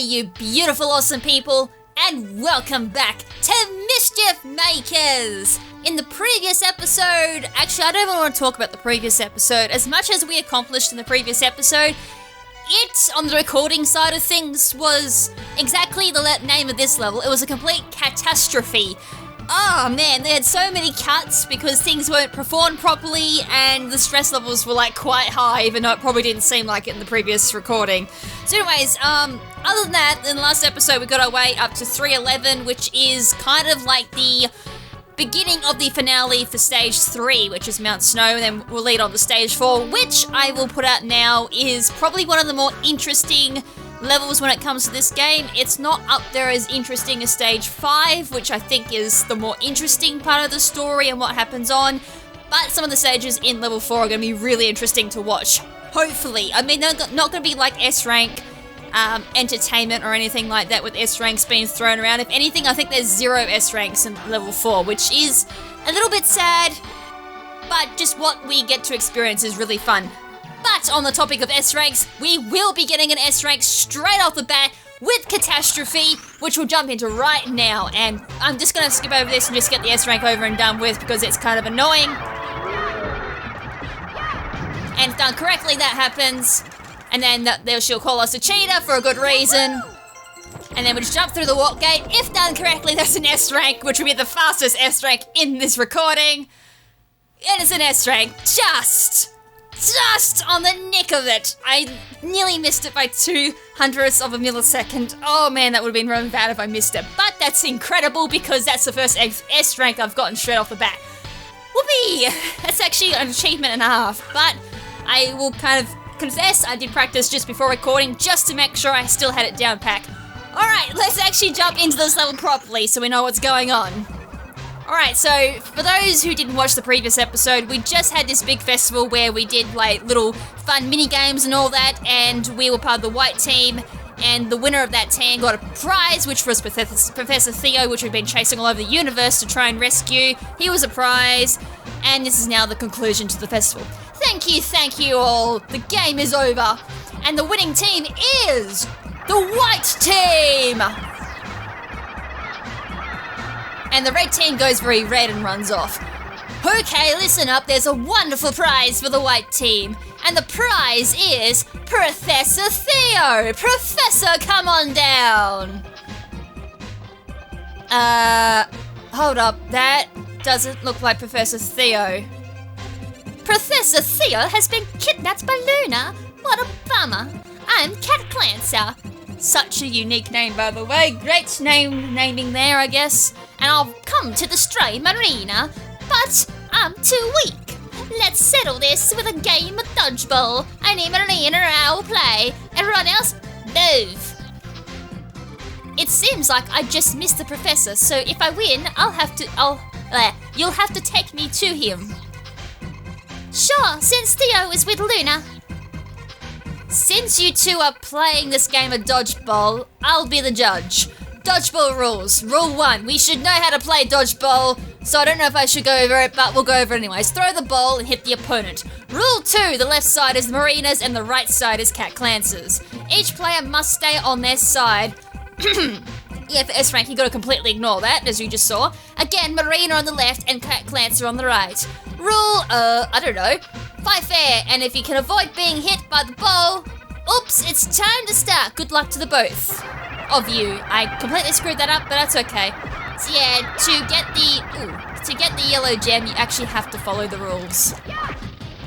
you beautiful, awesome people, and welcome back to Mischief Makers! In the previous episode, actually I don't even want to talk about the previous episode. As much as we accomplished in the previous episode, it, on the recording side of things, was exactly the name of this level. It was a complete catastrophe. Oh man, they had so many cuts because things weren't performed properly and the stress levels were like quite high, even though it probably didn't seem like it in the previous recording. So anyways, other than that, in the last episode we got our way up to 311, which is kind of like the beginning of the finale for stage 3, which is Mount Snow, and then we'll lead on to stage 4, which I will put out now is probably one of the more interesting levels when it comes to this game. It's not up there as interesting as stage 5, which I think is the more interesting part of the story and what happens on, but some of the stages in level 4 are going to be really interesting to watch. Hopefully. I mean, they're not going to be like S-rank entertainment or anything like that with S-ranks being thrown around. If anything, I think there's 0 S-ranks in level 4, which is a little bit sad, but just what we get to experience is really fun. But on the topic of S-ranks, we will be getting an S-rank straight off the bat with Catastrophe, which we'll jump into right now. And I'm just going to skip over this and just get the S-rank over and done with because it's kind of annoying. And if done correctly, that happens. And then she'll call us a cheater for a good reason. And then we'll just jump through the warp gate. If done correctly, that's an S-rank, which will be the fastest S-rank in this recording. And it's an S-rank, just on the nick of it. I nearly missed it by 0.02 of a millisecond. Oh man, that would have been really bad if I missed it. But that's incredible because that's the first S-rank I've gotten straight off the bat. Whoopee! That's actually an achievement and a half. But I will kind of confess, I did practice just before recording just to make sure I still had it down pat. Alright, let's actually jump into this level properly so we know what's going on. Alright, so for those who didn't watch the previous episode, we just had this big festival where we did like little fun mini games and all that, and we were part of the white team, and the winner of that team got a prize, which was Professor Theo, which we've been chasing all over the universe to try and rescue. He was a prize, and this is now the conclusion to the festival. Thank you all, the game is over, and the winning team is the white team! And the red team goes very red and runs off. Okay, listen up, there's a wonderful prize for the white team. And the prize is Professor Theo! Professor, come on down! Hold up, that doesn't look like Professor Theo. Professor Theo has been kidnapped by Luna. What a bummer. I'm Kat Clancer. Such a unique name, by the way. Great naming there, I guess. And I'll come to destroy Marina, but I'm too weak. Let's settle this with a game of Dodgeball. I need Marina or I'll play. Everyone else, move. It seems like I just missed the professor, so if I win, you'll have to take me to him. Sure, since Theo is with Luna. Since you two are playing this game of Dodgeball, I'll be the judge. Dodgeball rules. Rule 1, we should know how to play Dodgeball, so I don't know if I should go over it, but we'll go over it anyways. Throw the ball and hit the opponent. Rule 2, the left side is Marina's and the right side is Kat Clancer's. Each player must stay on their side. Yeah, for S-rank, you gotta completely ignore that, as you just saw. Again, Marina on the left and Kat Clancer on the right. Rule, I don't know, fight fair, and if you can avoid being hit by the ball, oops, it's time to start. Good luck to the both of you. I completely screwed that up, but that's okay. So yeah, to get the yellow gem, you actually have to follow the rules.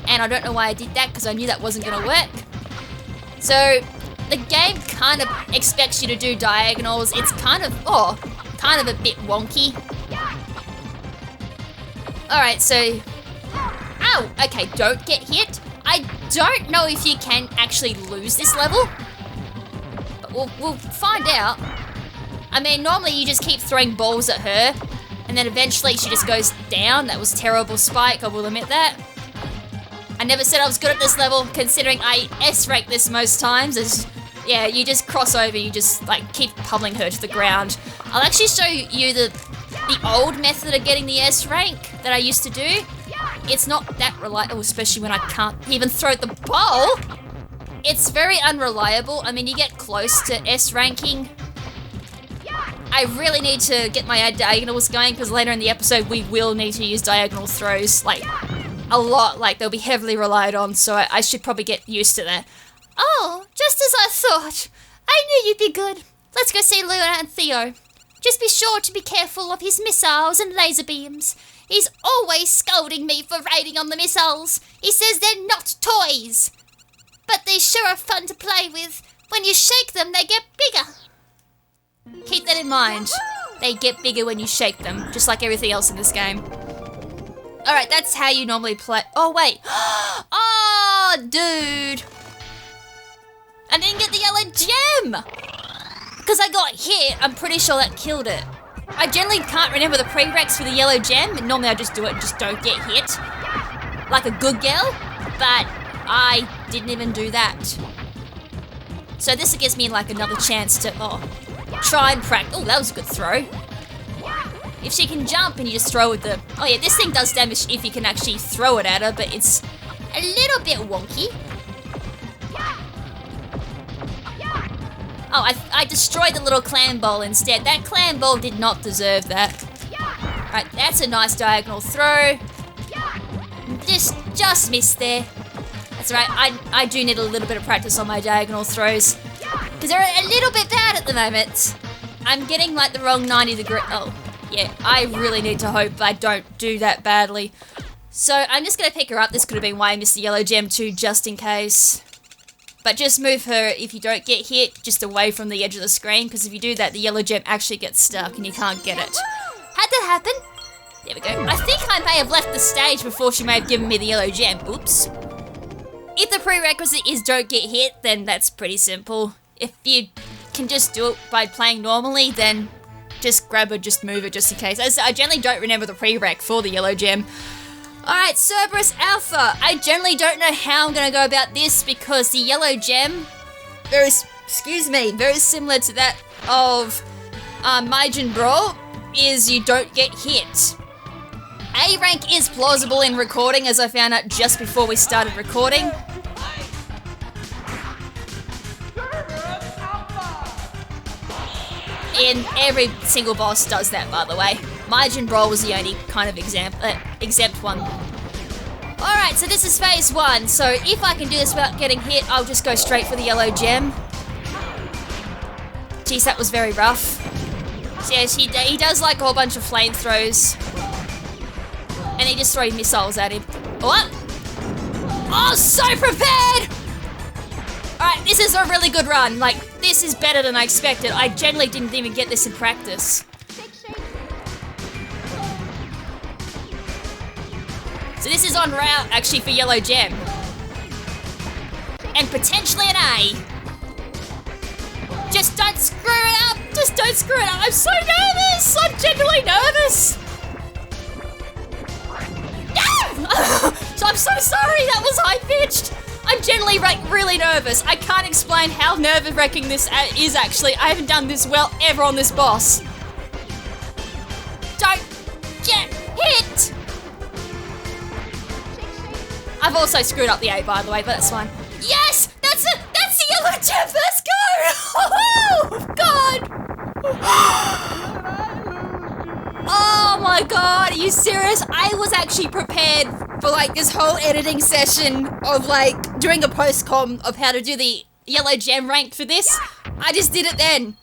And I don't know why I did that, because I knew that wasn't gonna work. So, the game kind of expects you to do diagonals. It's kind of a bit wonky. Alright, so... Ow! Okay, don't get hit. I don't know if you can actually lose this level. But we'll find out. I mean, normally you just keep throwing balls at her, and then eventually she just goes down. That was a terrible spike, I will admit that. I never said I was good at this level, considering I S-rank this most times. Yeah, you just cross over, you just like keep pummeling her to the ground. I'll actually show you the old method of getting the S-rank that I used to do. It's not that reliable, especially when I can't even throw the ball. it's very unreliable. I mean, you get close to S ranking. I really need to get my diagonals going because later in the episode we will need to use diagonal throws, like, a lot. Like, they'll be heavily relied on, so I should probably get used to that. Oh, just as I thought. I knew you'd be good. Let's go see Luna and Theo. Just be sure to be careful of his missiles and laser beams. He's always scolding me for raiding on the missiles. He says they're not toys. But they sure are fun to play with. When you shake them, they get bigger. Keep that in mind. They get bigger when you shake them, just like everything else in this game. Alright, that's how you normally play. Oh, wait. Oh, dude. I didn't get the yellow gem. Because I got hit, I'm pretty sure that killed it. I generally can't remember the prereqs for the yellow gem. Normally I just do it and just don't get hit. Like a good girl. But I didn't even do that. So this gives me like another chance to try and practice. Oh, that was a good throw. If she can jump and you just throw with the... Oh yeah, this thing does damage if you can actually throw it at her, but it's a little bit wonky. Oh, I destroyed the little clam ball instead. That clam ball did not deserve that. Alright, that's a nice diagonal throw. Just missed there. That's right, I do need a little bit of practice on my diagonal throws. Because they're a little bit bad at the moment. I'm getting like the wrong 90-degree... Oh, yeah, I really need to hope I don't do that badly. So I'm just going to pick her up. This could have been why I missed the yellow gem too, just in case. But just move her, if you don't get hit, just away from the edge of the screen, because if you do that, the yellow gem actually gets stuck and you can't get it. How'd that happen? There we go. I think I may have left the stage before she may have given me the yellow gem. Oops. If the prerequisite is don't get hit, then that's pretty simple. If you can just do it by playing normally, then just grab her, just move it, just in case. As I generally don't remember the prereq for the yellow gem. Alright, Cerberus Alpha. I generally don't know how I'm going to go about this because the yellow gem, very similar to that of Majin Brawl, is you don't get hit. A rank is plausible in recording, as I found out just before we started recording. And every single boss does that, by the way. Majin Brawl was the only kind of exempt one. Alright, so this is phase 1. So if I can do this without getting hit, I'll just go straight for the yellow gem. Jeez, that was very rough. So yes, he does like a whole bunch of flamethrowers. And he just throws missiles at him. What? Oh, so prepared! Alright, this is a really good run. Like, this is better than I expected. I generally didn't even get this in practice. So this is en route, actually, for yellow gem. And potentially an A. Just don't screw it up! Just don't screw it up! I'm so nervous! I'm genuinely nervous! No! So I'm so sorry, that was high-pitched! I'm generally really nervous. I can't explain how nerve-wracking this is actually. I haven't done this well ever on this boss. Don't get hit! I've also screwed up the A, by the way, but that's fine. Yes! That's it! That's the yellow gem! Let's go! Oh, God! Oh my God, are you serious? I was actually prepared for like this whole editing session of like doing a post-com of how to do the yellow gem rank for this. I just did it then.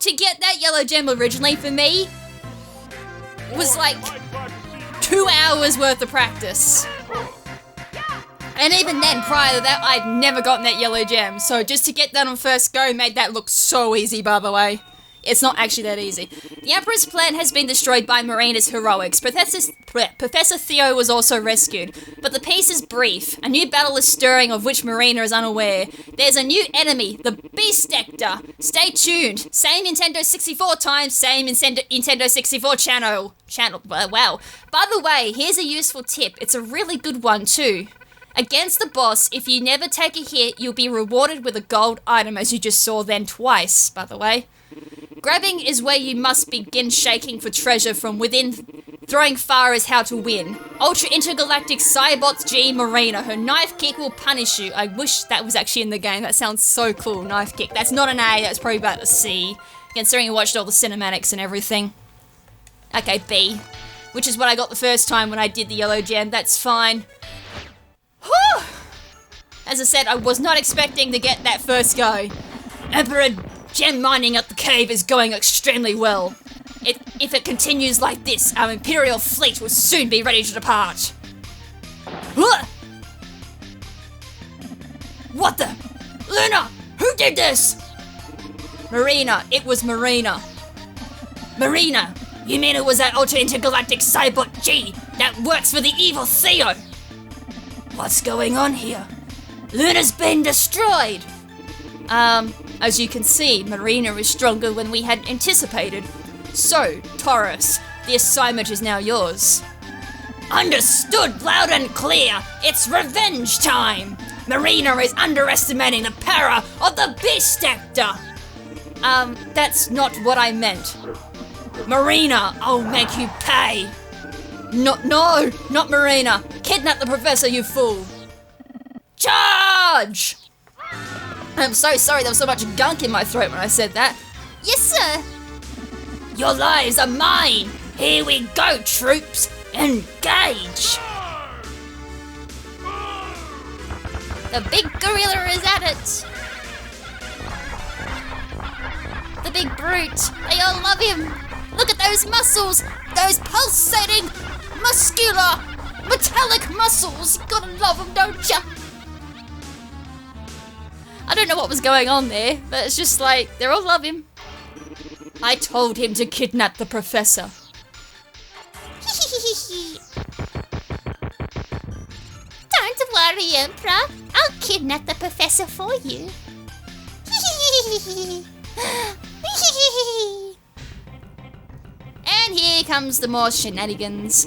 To get that yellow gem originally for me was like 2 hours worth of practice. And even then, prior to that, I'd never gotten that yellow gem. So just to get that on first go made that look so easy, by the way. It's not actually that easy. The Emperor's plan has been destroyed by Marina's heroics. Professor Theo was also rescued. But the peace is brief. A new battle is stirring of which Marina is unaware. There's a new enemy, the Beast Sector. Stay tuned. Same Nintendo 64 time, same Nintendo 64 channel. Wow. By the way, here's a useful tip. It's a really good one too. Against the boss, if you never take a hit, you'll be rewarded with a gold item, as you just saw then twice, by the way. Grabbing is where you must begin shaking for treasure from within Throwing fire is how to win. Ultra Intergalactic Cybots G Marina. Her knife kick will punish you. I wish that was actually in the game. That sounds so cool, knife kick. That's not an A, that's probably about a C. Considering I watched all the cinematics and everything. Okay, B. Which is what I got the first time when I did the yellow gem. That's fine. Whew! As I said, I was not expecting to get that first go. Emperor gem mining at the cave is going extremely well. If it continues like this, our Imperial fleet will soon be ready to depart. What the? Luna! Who did this? Marina. It was Marina. Marina! You mean it was that Ultra Intergalactic Cybot G that works for the evil Theo? What's going on here? Luna's been destroyed! As you can see, Marina is stronger than we had anticipated. So, Taurus, the assignment is now yours. Understood loud and clear! It's revenge time! Marina is underestimating the power of the Beast Actor! That's not what I meant. Marina, I'll make you pay! No, not Marina! Kidnap the Professor, you fool! Charge! I'm so sorry, there was so much gunk in my throat when I said that. Yes, sir! Your lives are mine! Here we go, troops! Engage! The big gorilla is at it! The big brute! They all love him! Look at those muscles! Those pulsating, muscular, metallic muscles! You gotta love them, don't ya? I don't know what was going on there, but it's just like, they all love him. I told him to kidnap the Professor. Don't worry, Emperor. I'll kidnap the Professor for you. And here comes the more shenanigans.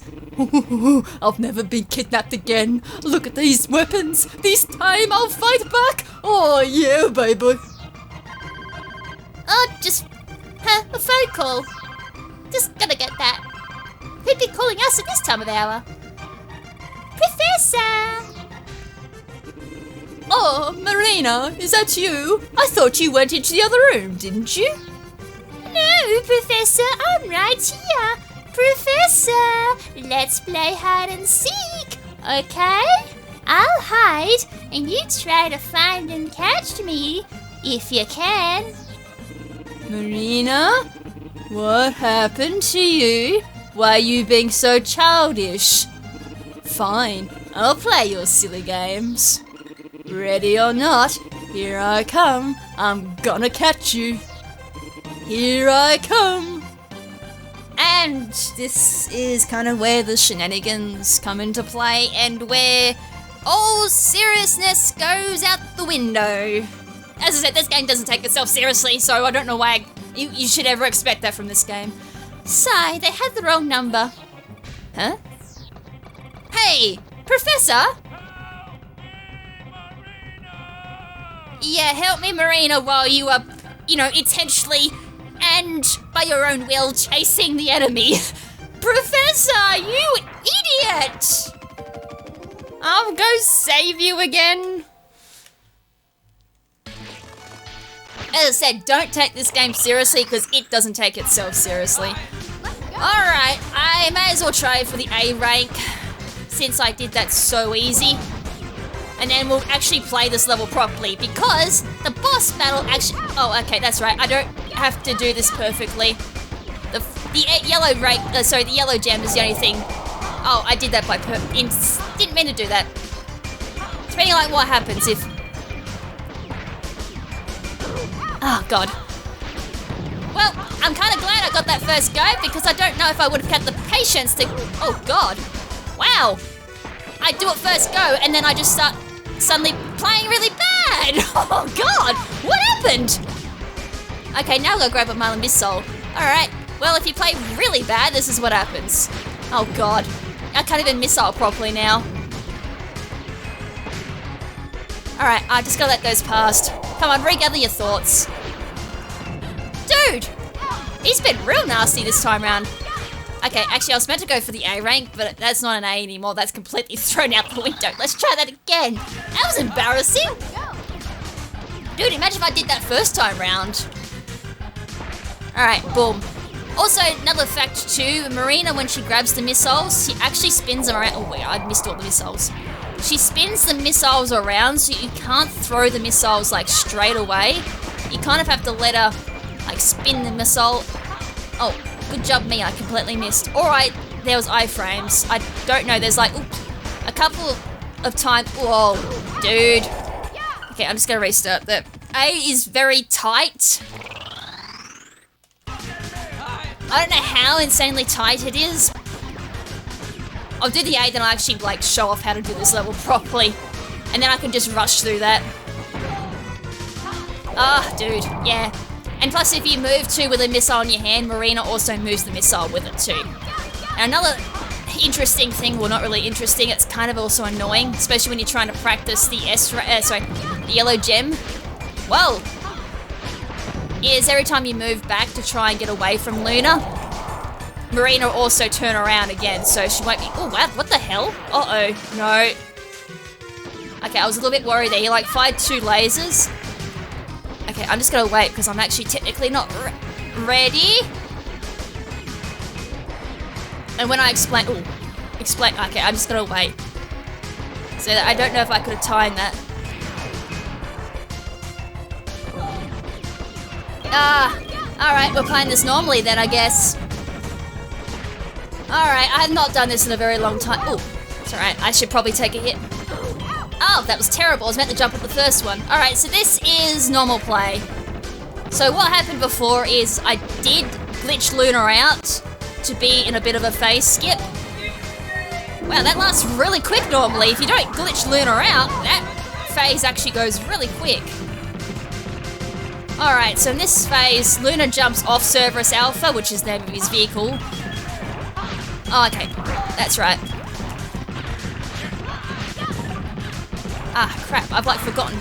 I've never been kidnapped again. Look at these weapons. This time I'll fight back. Oh yeah, baby. Oh, just a phone call. Just gonna get that. Who'd be calling us at this time of hour? Professor! Oh, Marina, is that you? I thought you went into the other room, didn't you? No, Professor, I'm right here. Professor, let's play hide and seek, okay? I'll hide, and you try to find and catch me, if you can. Marina, what happened to you? Why are you being so childish? Fine, I'll play your silly games. Ready or not, here I come. I'm gonna catch you. Here I come. And this is kind of where the shenanigans come into play and where all seriousness goes out the window. As I said, this game doesn't take itself seriously, so I don't know why you should ever expect that from this game. Sigh, they had the wrong number. Huh? Hey, Professor? Yeah, help me, Marina, while you are, intentionally and by your own will chasing the enemy. Professor, you idiot! I'll go save you again. As I said, don't take this game seriously because it doesn't take itself seriously. Alright, I may as well try for the A rank since I did that so easy. And then we'll actually play this level properly because the boss battle actually... Oh, okay, that's right. I don't have to do this perfectly. The yellow rank... sorry, the yellow gem is the only thing. Oh, I did that by... Didn't mean to do that. Depending on what happens if... Oh, God. Well, I'm kind of glad I got that first go because I don't know if I would have had the patience to... Oh, God. Wow. I do it first go and then I just start suddenly playing really bad. Oh, God. What happened? Okay, now I've got to grab a Marlin Missile. Alright. Well, if you play really bad, this is what happens. Oh, God. I can't even missile properly now. Alright, I just gotta let those past. Come on, regather your thoughts. Dude! He's been real nasty this time round. Okay, actually I was meant to go for the A rank, but that's not an A anymore. That's completely thrown out the window. Let's try that again. That was embarrassing. Dude, imagine if I did that first time round. Alright, boom. Also, another fact too, Marina, when she grabs the missiles, she actually spins them around. Oh wait, I missed all the missiles. She spins the missiles around, so you can't throw the missiles like straight away. You kind of have to let her like spin the missile. Oh, good job me, I completely missed. Alright, there was iframes. I don't know, there's like a couple of times. Whoa, dude. Okay, I'm just gonna restart that. A is very tight. I don't know how insanely tight it is. I'll do the A, then I'll actually like show off how to do this level properly. And then I can just rush through that. Ah, dude, yeah. And plus if you move too with a missile in your hand, Marina also moves the missile with it too. And another interesting thing, well not really interesting, it's kind of also annoying, especially when you're trying to practice the the yellow gem. Well, is every time you move back to try and get away from Luna, Marina will also turn around again, so she won't be. Oh wow, what the hell? Uh-oh, no. Okay, I was a little bit worried there. He like fired 2 lasers. Okay, I'm just gonna wait because I'm actually technically not ready. And when I explain, okay, I'm just gonna wait. So that I don't know if I could have timed that. Alright, we're playing this normally then, I guess. Alright, I have not done this in a very long time. Oh, it's alright, I should probably take a hit. Oh, that was terrible, I was meant to jump at the first one. Alright, so this is normal play. So what happened before is I did glitch Luna out to be in a bit of a phase skip. Wow, that lasts really quick normally. If you don't glitch Luna out, that phase actually goes really quick. Alright, so in this phase, Luna jumps off Cerberus Alpha, which is the name of his vehicle. Oh, okay, that's right. Ah, crap, I've like forgotten.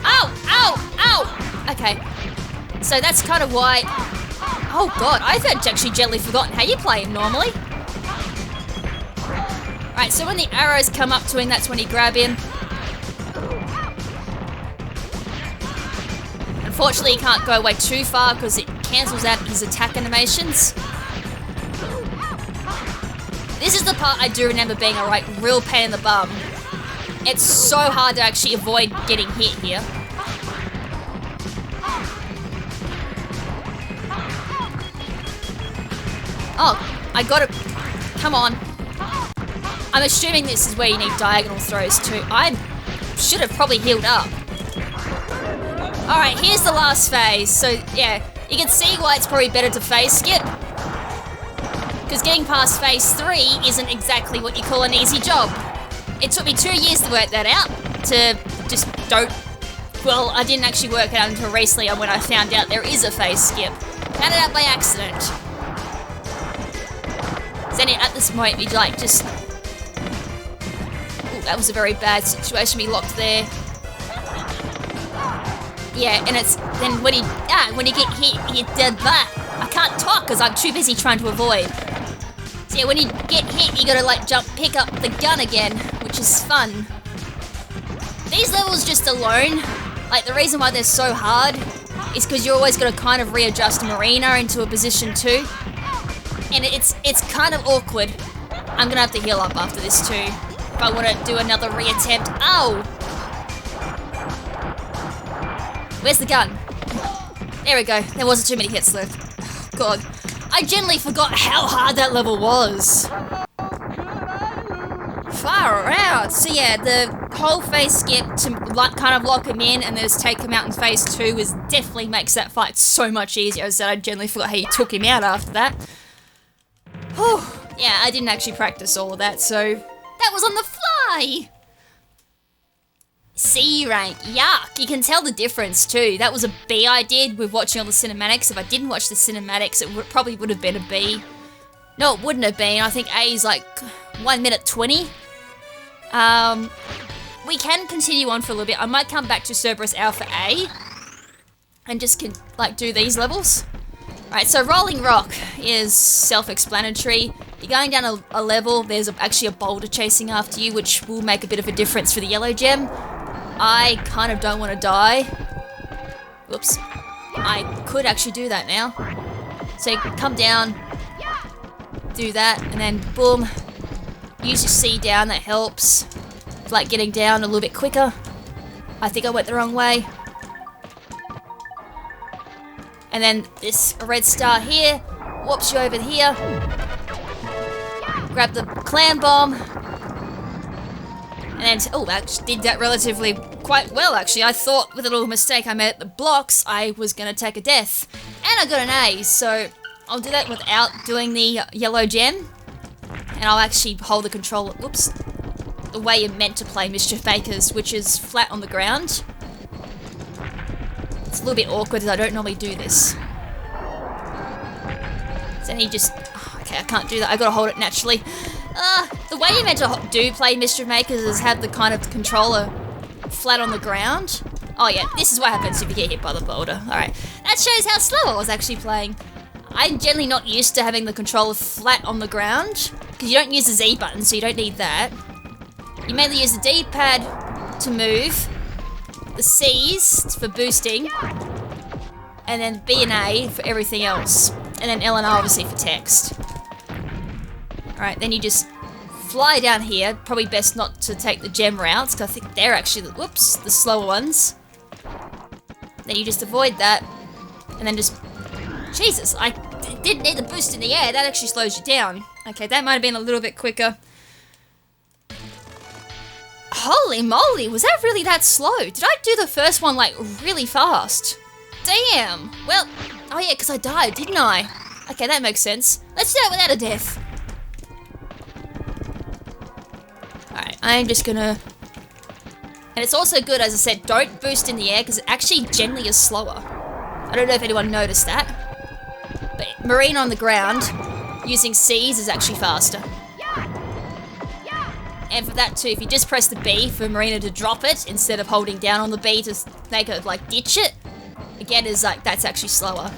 Ow, ow, ow! Okay, so that's kind of why... Oh god, I've actually gently forgotten how you play him normally. Alright, so when the arrows come up to him, that's when you grab him. Unfortunately, he can't go away too far because it cancels out his attack animations. This is the part I do remember being a real pain in the bum. It's so hard to actually avoid getting hit here. Oh, I got it. Come on. I'm assuming this is where you need diagonal throws too. I should have probably healed up. Alright, here's the last phase. So, yeah, you can see why it's probably better to phase skip. Because getting past phase 3 isn't exactly what you call an easy job. It took me 2 years to work that out. Well, I didn't actually work it out until recently when I found out there is a phase skip. Found it out by accident. So then at this point, you'd like just... Ooh, that was a very bad situation, we locked there. Yeah, and it's then when you get hit, you did that. I can't talk because I'm too busy trying to avoid. So yeah, when you get hit, you gotta like pick up the gun again, which is fun. These levels just alone, like the reason why they're so hard is because you're always gonna kind of readjust Marina into a position too, and it's kind of awkward. I'm gonna have to heal up after this too if I want to do another reattempt. Ow! Where's the gun? There we go. There wasn't too many hits left. God. I genuinely forgot how hard that level was. Far out. So yeah, the whole phase skip to kind of lock him in and then just take him out in phase 2 definitely makes that fight so much easier. As I genuinely forgot how you took him out after that. Whew. Yeah, I didn't actually practice all of that, so that was on the fly. C rank, yuck. You can tell the difference too. That was a B I did with watching all the cinematics. If I didn't watch the cinematics, it probably would have been a B. No, it wouldn't have been. I think A is like 1 minute 20. We can continue on for a little bit. I might come back to Cerberus Alpha A and just do these levels. Alright, so Rolling Rock is self-explanatory. You're going down a level, there's actually a boulder chasing after you, which will make a bit of a difference for the yellow gem. I kind of don't want to die. Whoops. I could actually do that now. So you come down, do that, and then boom. Use your C down, that helps. Like getting down a little bit quicker. I think I went the wrong way. And then this red star here whoops you over here. Grab the clan bomb. And, oh, I did that relatively quite well, actually. I thought with a little mistake I made at the blocks, I was going to take a death. And I got an A, so I'll do that without doing the yellow gem. And I'll actually hold the controller, whoops, the way you're meant to play Mischief Makers, which is flat on the ground. It's a little bit awkward as I don't normally do this. So then you just, oh, okay, I can't do that, I've got to hold it naturally. The way you're meant to play Mischief Makers is have the kind of controller flat on the ground. Oh yeah, this is what happens if you get hit by the boulder. Alright, that shows how slow I was actually playing. I'm generally not used to having the controller flat on the ground, because you don't use the Z button, so you don't need that. You mainly use the D-pad to move, the C's for boosting, and then B and A for everything else. And then L and R obviously for text. Alright, then you just fly down here. Probably best not to take the gem routes, because I think they're actually, whoops, the slower ones. Then you just avoid that, and then just, Jesus, I did need the boost in the air. That actually slows you down. Okay, that might have been a little bit quicker. Holy moly, was that really that slow? Did I do the first one, like, really fast? Damn. Well, oh yeah, because I died, didn't I? Okay, that makes sense. Let's do it without a death. Alright, I'm just gonna... And it's also good, as I said, don't boost in the air, because it actually generally is slower. I don't know if anyone noticed that. But Marina on the ground, using C's is actually faster. And for that too, if you just press the B for Marina to drop it, instead of holding down on the B to make her, like, ditch it, again, is like, that's actually slower.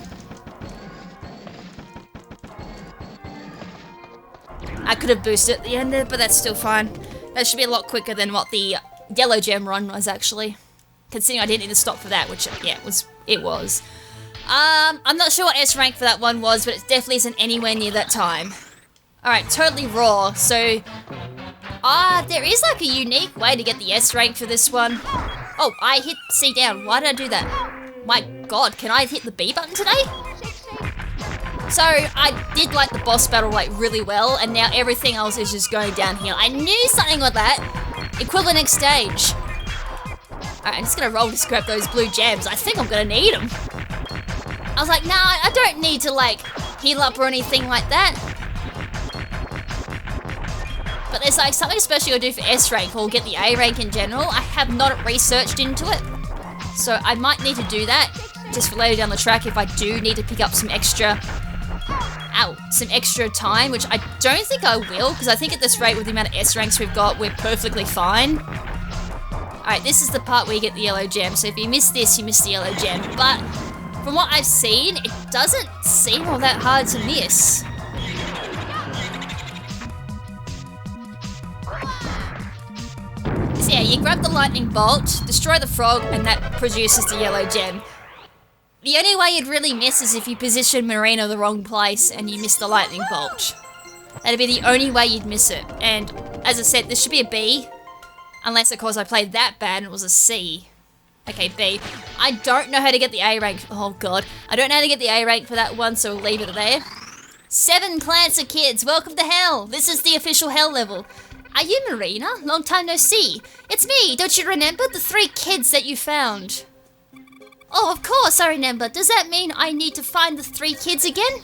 I could have boosted at the end there, but that's still fine. That should be a lot quicker than what the yellow gem run was, actually. Considering I didn't need to stop for that, which, yeah, it was. I'm not sure what S rank for that one was, but it definitely isn't anywhere near that time. Alright, totally raw, so... there is like a unique way to get the S rank for this one. Oh, I hit C down. Why did I do that? My god, can I hit the B button today? So, I did like the boss battle like really well, and now everything else is just going downhill. I knew something like that. Equivalent exchange. Alright, I'm just gonna roll to grab those blue gems. I think I'm gonna need them. I was like, nah, I don't need to like heal up or anything like that. But there's like something special you'll do for S rank or get the A rank in general. I have not researched into it. So I might need to do that just for later down the track if I do need to pick up some extra time, which I don't think I will, because I think at this rate with the amount of S ranks we've got, we're perfectly fine. Alright, this is the part where you get the yellow gem. So if you miss this, you miss the yellow gem. But from what I've seen, it doesn't seem all that hard to miss. So yeah, you grab the lightning bolt, destroy the frog, and that produces the yellow gem. The only way you'd really miss is if you position Marina the wrong place and you miss the lightning bolt. That'd be the only way you'd miss it. And as I said, this should be a B. Unless, of course, I played that bad and it was a C. Okay, B. I don't know how to get the A rank. Oh, God. I don't know how to get the A rank for that one, so we'll leave it there. 7 Clancer kids, welcome to hell. This is the official hell level. Are you Marina? Long time no see. It's me, don't you remember? The 3 kids that you found. Oh, of course I remember. Does that mean I need to find the 3 kids again?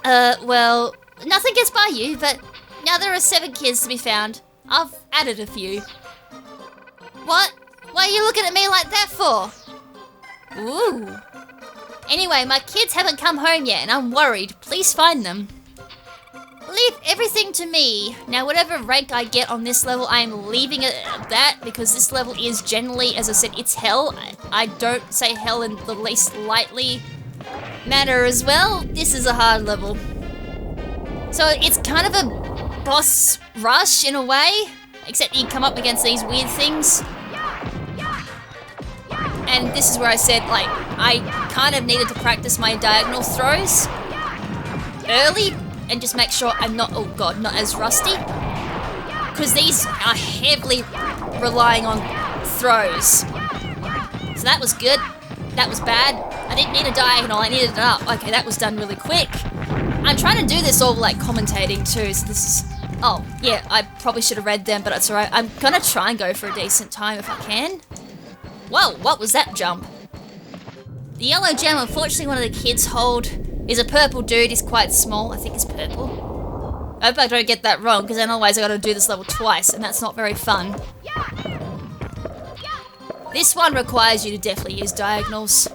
Well, nothing gets by you, but now there are 7 kids to be found. I've added a few. What? Why are you looking at me like that for? Ooh. Anyway, my kids haven't come home yet and I'm worried. Please find them. Leave everything to me. Now, whatever rank I get on this level, I am leaving it at that because this level is generally, as I said, it's hell. I don't say hell in the least lightly. matter as well, this is a hard level. So it's kind of a boss rush in a way, except you come up against these weird things. And this is where I said, like, I kind of needed to practice my diagonal throws early and just make sure I'm not, oh god, not as rusty. Because these are heavily relying on throws. So that was good. That was bad. I didn't need a diagonal, I needed it up. Okay, that was done really quick. I'm trying to do this all like commentating too, so this is... Oh, yeah, I probably should have read them, but it's alright. I'm gonna try and go for a decent time if I can. Whoa, what was that jump? The yellow gem, unfortunately one of the kids hold, is a purple dude. He's quite small. I think it's purple. I hope I don't get that wrong, because then otherwise I gotta do this level twice, and that's not very fun. This one requires you to definitely use diagonals.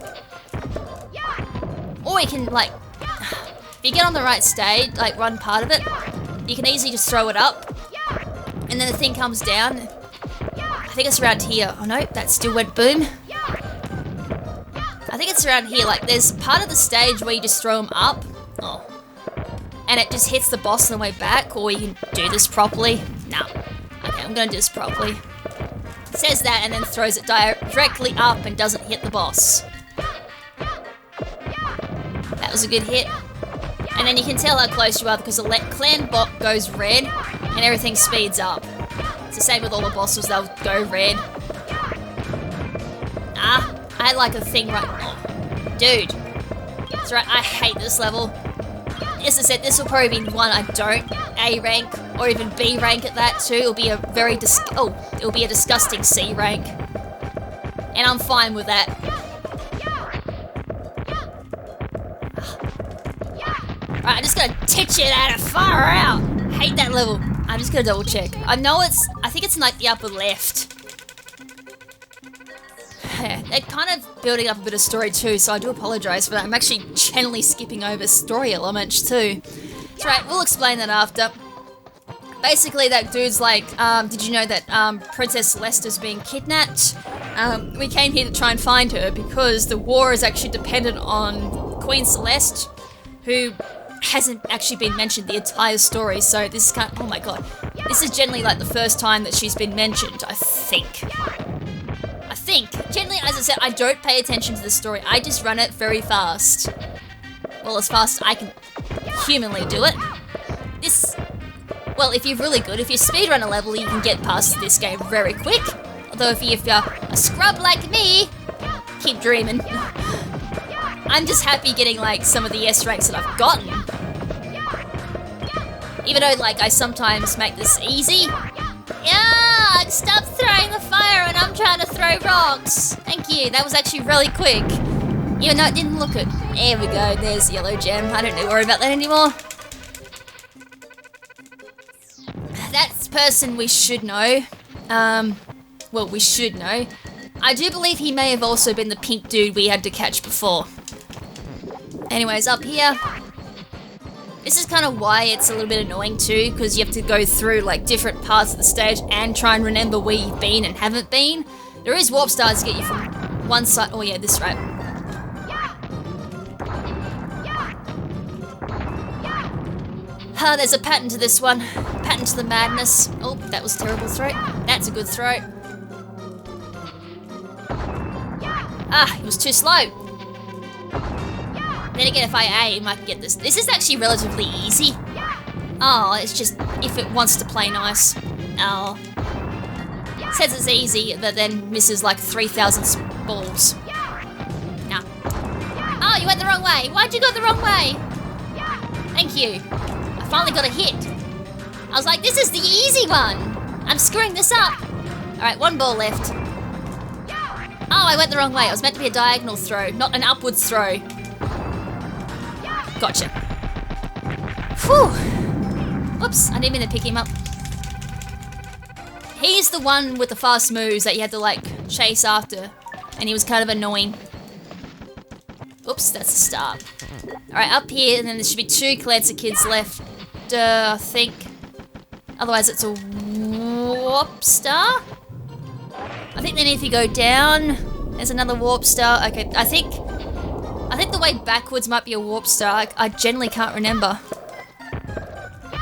Or you can, like, if you get on the right stage, like run part of it, you can easily just throw it up, and then the thing comes down. I think it's around here. Oh no, that still went boom. I think it's around here, like there's part of the stage where you just throw them up. Oh. And it just hits the boss on the way back, or you can do this properly. No. Okay, I'm gonna do this properly. It says that and then throws it directly up and doesn't hit the boss. That was a good hit. And then you can tell how close you are because the clan bot goes red and everything speeds up. It's the same with all the bosses, they'll go red. Ah, I had like a thing right... Oh, dude. That's right, I hate this level. As I said, this will probably be one I don't A rank or even B rank at that too. It'll be a very it'll be a disgusting C rank. And I'm fine with that. Right, I'm just gonna titch it out of far out. Hate that level. I'm just gonna double check. I know I think it's in like the upper left. They're kind of building up a bit of story too, so I do apologise for that. I'm actually generally skipping over story elements too. That's right, we'll explain that after. Basically, that dude's like, did you know that Princess Celeste is being kidnapped? We came here to try and find her because the war is actually dependent on Queen Celeste, who hasn't actually been mentioned the entire story, so this is kind of, oh my god. This is generally like the first time that she's been mentioned, I think. Generally, as I said, I don't pay attention to the story. I just run it very fast. Well, as fast as I can humanly do it. Well, if you're really good, if you're speedrunner level, you can get past this game very quick. Although if you're a scrub like me, keep dreaming. I'm just happy getting like some of the S ranks that I've gotten. Even though like I sometimes make this easy. Yeah, stop throwing the fire when I'm trying to throw rocks. Thank you, that was actually really quick. Even though it didn't look it. There we go, there's the yellow gem. I don't need to worry about that anymore. That person we should know. Well, we should know. I do believe he may have also been the pink dude we had to catch before. Anyways, up here. This is kind of why it's a little bit annoying too, because you have to go through like different parts of the stage and try and remember where you've been and haven't been. There is warp stars to get you from one side. Oh yeah, this right. Ah, there's a pattern to this one. Pattern to the madness. Oh, that was a terrible throw. That's a good throw. Ah, it was too slow. Then again, if I aim, I can get this. This is actually relatively easy. Oh, it's just if it wants to play nice. Oh. It says it's easy, but then misses like 3,000 balls. Nah. Oh, you went the wrong way. Why'd you go the wrong way? Thank you. I finally got a hit. I was like, this is the easy one. I'm screwing this up. Alright, one ball left. Oh, I went the wrong way. I was meant to be a diagonal throw, not an upwards throw. Gotcha. Whew. Whoops, I didn't mean to pick him up. He's the one with the fast moves that you had to like chase after, and he was kind of annoying. Oops, that's a start. Alright, up here, and then there should be 2 Clancer kids left, I think. Otherwise it's a warp star? I think then if you go down, there's another warp star. Okay, I think I think the way backwards might be a warp star. I generally can't remember.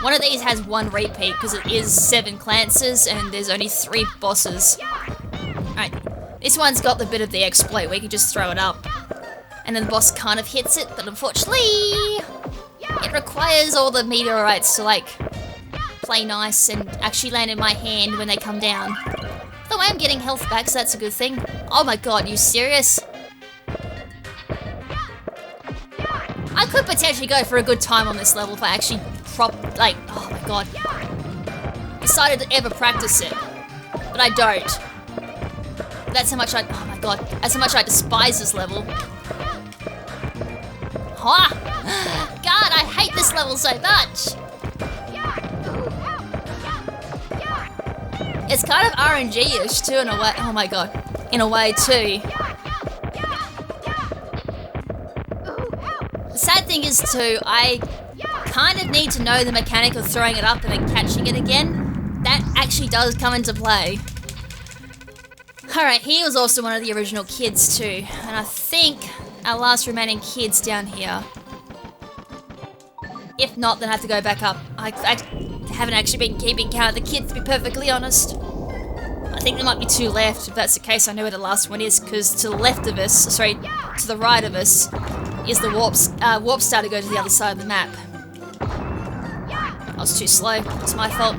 One of these has one repeat because it is 7 Clancers and there's only 3 bosses. Alright, this one's got the bit of the exploit where you can just throw it up. And then the boss kind of hits it, but unfortunately, it requires all the meteorites to like play nice and actually land in my hand when they come down. Though I am getting health back, so that's a good thing. Oh my god, you serious? I could potentially go for a good time on this level if I actually oh my god, decided to ever practice it. But I don't. That's how much oh my god, that's how much I despise this level. Ha! God, I hate this level so much! It's kind of RNG-ish too in a way. Oh my god. In a way too. The sad thing is too, I kind of need to know the mechanic of throwing it up and then catching it again. That actually does come into play. Alright, he was also one of the original kids too. And I think our last remaining kid's down here. If not, then I have to go back up. I haven't actually been keeping count of the kids, to be perfectly honest. I think there might be 2 left. If that's the case, I know where the last one is, because to the left of us, sorry, to the right of us, is the warp star to go to the other side of the map. I was too slow. It's my fault.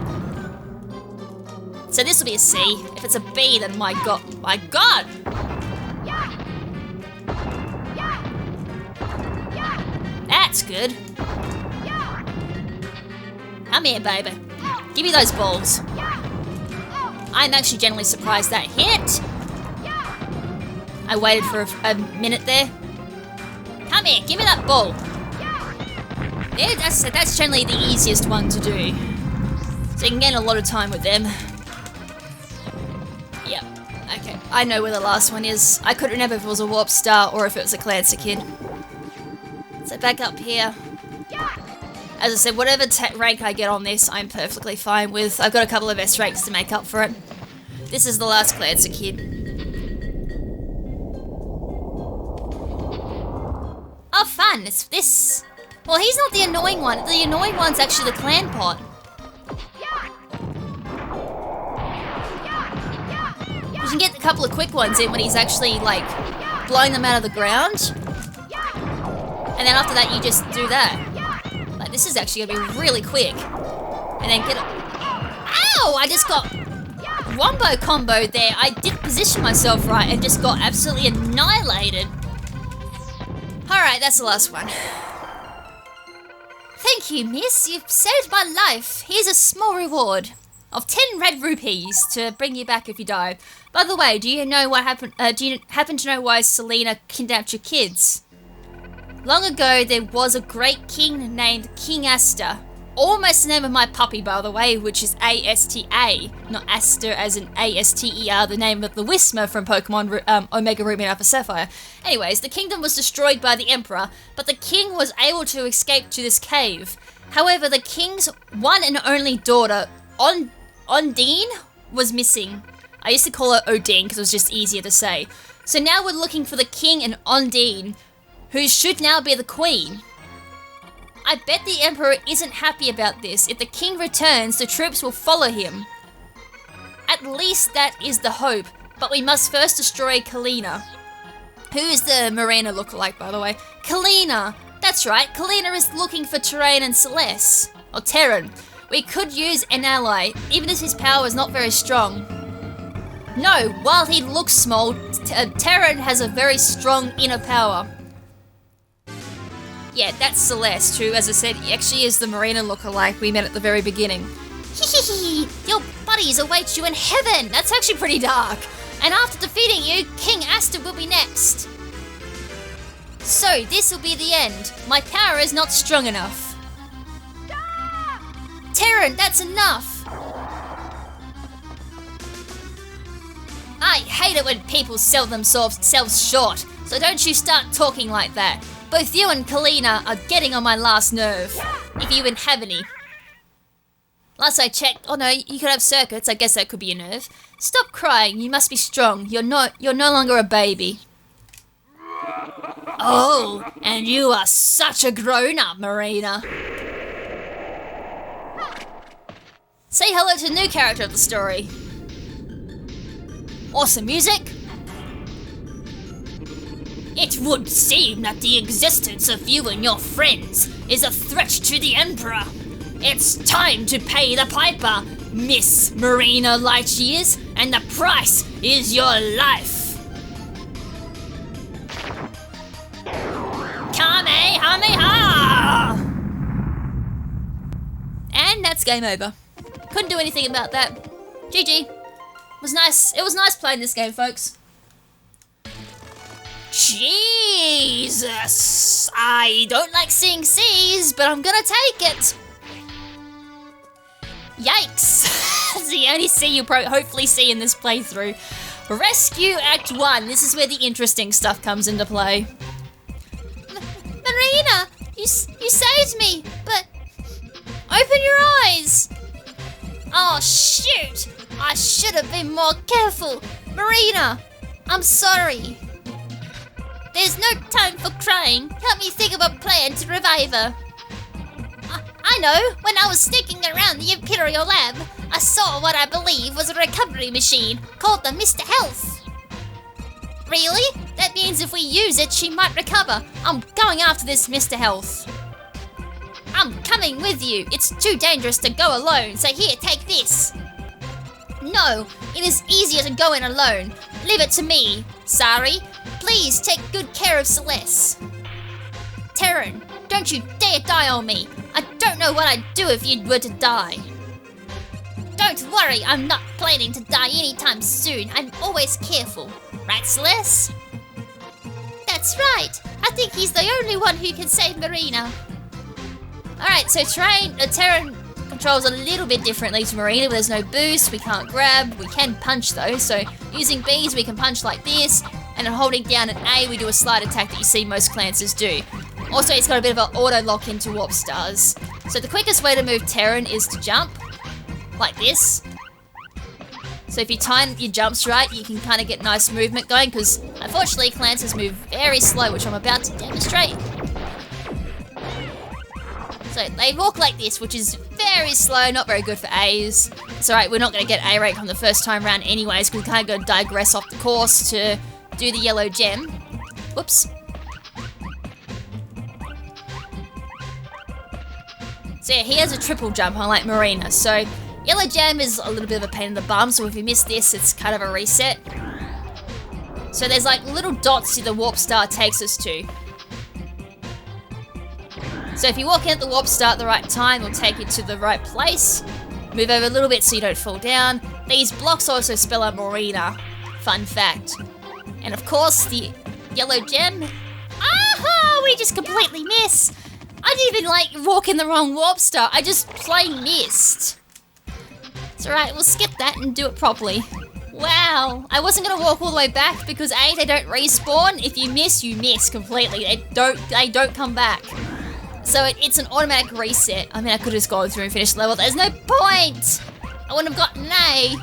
So this will be a C. If it's a B, then my god. My god! That's good. Come here, baby. Give me those balls. I'm actually genuinely surprised that hit. I waited for a minute there. Come here, give me that ball. Yeah, that's generally the easiest one to do. So you can gain a lot of time with them. Yep, okay. I know where the last one is. I couldn't remember if it was a warp star or if it was a Clancer kid. So back up here. As I said, whatever rank I get on this, I'm perfectly fine with. I've got a couple of S ranks to make up for it. This is the last Clancer kid. Oh, fun! It's this. Well, he's not the annoying one. The annoying one's actually the clan pot. You can get a couple of quick ones in when he's actually, like, blowing them out of the ground. And then after that, you just do that. Like, this is actually gonna be really quick. And then get it. Ow! I just got wombo combo there. I didn't position myself right and just got absolutely annihilated. Alright, that's the last one. Thank you, miss. You've saved my life. Here's a small reward of 10 red rupees to bring you back if you die. By the way, do you know what happened? Do you happen to know why Selena kidnapped your kids? Long ago, there was a great king named King Aster. Almost the name of my puppy, by the way, which is A-S-T-A, not Aster as in A-S-T-E-R, the name of the Whismer from Pokemon Omega Ruby and Alpha Sapphire. Anyways, the kingdom was destroyed by the Emperor, but the king was able to escape to this cave. However, the king's one and only daughter, Ondine, was missing. I used to call her Odine because it was just easier to say. So now we're looking for the king and Ondine, who should now be the queen. I bet the Emperor isn't happy about this. If the king returns, the troops will follow him. At least that is the hope, but we must first destroy Kalina. Who is the Marina lookalike, by the way? Kalina! That's right, Kalina is looking for Taryn and Celeste. Or Taryn. We could use an ally, even if his power is not very strong. No, while he looks small, Taryn has a very strong inner power. Yeah, that's Celeste, who, as I said, actually is the Marina lookalike we met at the very beginning. Hee, your buddies await you in heaven! That's actually pretty dark. And after defeating you, King Aster will be next. So, this will be the end. My power is not strong enough. Taryn, that's enough! I hate it when people sell themselves short, so don't you start talking like that. Both you and Kalina are getting on my last nerve, if you even have any. Last I checked, oh no, you could have circuits, I guess that could be a nerve. Stop crying, you must be strong, you're no longer a baby. Oh, and you are such a grown-up, Marina. Say hello to the new character of the story. Awesome music. It would seem that the existence of you and your friends is a threat to the Emperor. It's time to pay the piper, Miss Marina Lightyears, and the price is your life. Kamehameha! And that's game over. Couldn't do anything about that. GG. It was nice playing this game, folks. Jesus! I don't like seeing C's, but I'm gonna take it. Yikes! That's the only C you'll hopefully see in this playthrough. Rescue Act 1. This is where the interesting stuff comes into play. Marina! You saved me, but... Open your eyes! Oh, shoot! I should have been more careful. Marina, I'm sorry. There's no time for crying. Help me think of a plan to revive her. I know. When I was sneaking around the Imperial lab, I saw what I believe was a recovery machine called the Mr. Health. Really? That means if we use it, she might recover. I'm going after this Mr. Health. I'm coming with you. It's too dangerous to go alone, so here, take this. No, it is easier to go in alone. Leave it to me. Sorry. Please take good care of Celeste. Taryn, don't you dare die on me. I don't know what I'd do if you were to die. Don't worry, I'm not planning to die anytime soon. I'm always careful. Right, Celeste? That's right. I think he's the only one who can save Marina. Alright, so Taryn controls a little bit differently to Marina. There's no boost, we can't grab, we can punch though. So using B's, we can punch like this, and then holding down an A, we do a slide attack that you see most Clancers do. Also, it's got a bit of an auto lock into warp stars. So the quickest way to move Taryn is to jump, like this. So if you time your jumps right, you can kind of get nice movement going, because unfortunately Clancers move very slow, which I'm about to demonstrate. So they walk like this, which is very slow, not very good for A's. It's alright, we're not going to get A rank on the first time round anyways, because we kind of got to digress off the course to do the yellow gem. Whoops. So yeah, he has a triple jump, unlike Marina. So yellow gem is a little bit of a pain in the bum, so if you miss this, it's kind of a reset. So there's like little dots the warp star takes us to. So if you walk in at the warp star at the right time, it'll take you to the right place. Move over a little bit so you don't fall down. These blocks also spell out Marina. Fun fact. And of course, the yellow gem. Aha! We just completely miss. I didn't even like walk in the wrong warp star. I just plain missed. It's alright, we'll skip that and do it properly. Wow. I wasn't going to walk all the way back because A, they don't respawn. If you miss completely. They don't come back. So it's an automatic reset. I mean, I could have just gone through and finished the level. There's no point! I wouldn't have gotten an A.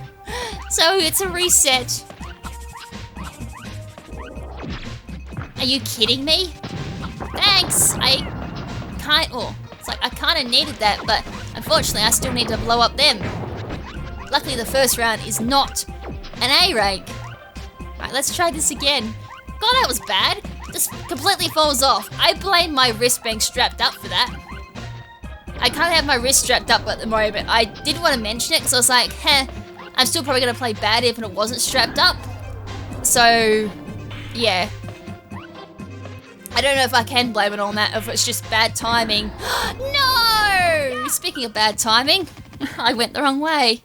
So it's a reset. Are you kidding me? Thanks! I kind of needed that, but unfortunately I still need to blow up them. Luckily the first round is not an A rank. Right, let's try this again. God, that was bad. Just completely falls off. I blame my wrist being strapped up for that. I can't have my wrist strapped up at the moment. I didn't want to mention it because I was like, I'm still probably going to play bad even if it wasn't strapped up. So, yeah. I don't know if I can blame it on that, if it's just bad timing. No! Speaking of bad timing, I went the wrong way.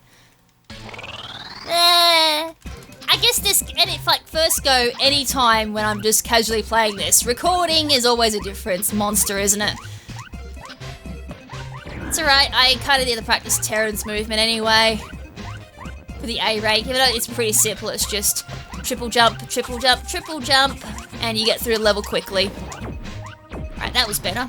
I guess this, and if like first go anytime when I'm just casually playing this. Recording is always a different monster, isn't it? It's alright, I kind of need to practice Taryn's movement anyway. For the A rank, even though it's pretty simple, it's just triple jump, triple jump, triple jump, and you get through the level quickly. Right, that was better.